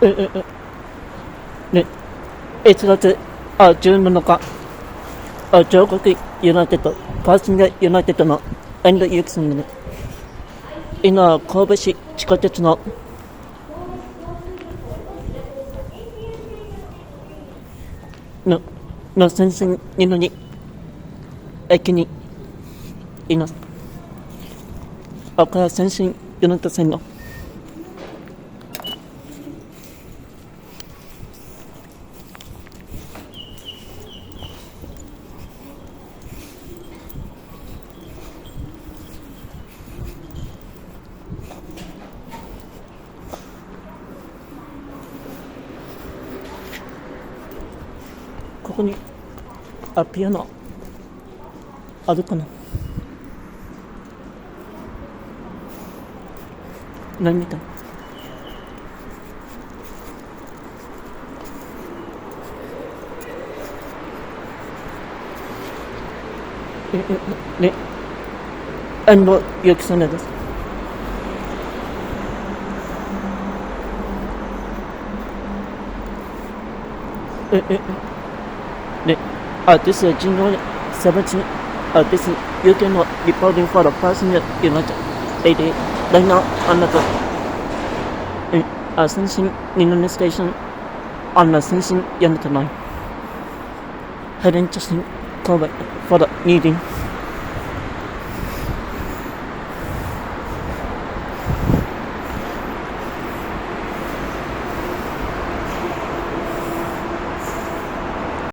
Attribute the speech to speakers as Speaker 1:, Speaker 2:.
Speaker 1: ね、1月17日、上国ユナイテッド、パーソングユナイテッドの遠藤祐樹さんで、今、神戸市地下鉄の先進南駅にいます。これは先進ユナイテッド線のここにピアノあるかな。何みたい。ね、遠藤祐樹さんです。This is January 17th. This is you can reporting for the passenger United 80 right now on the Senshin-Minami station on the Senshin United line. Heading to Kobe for the meeting.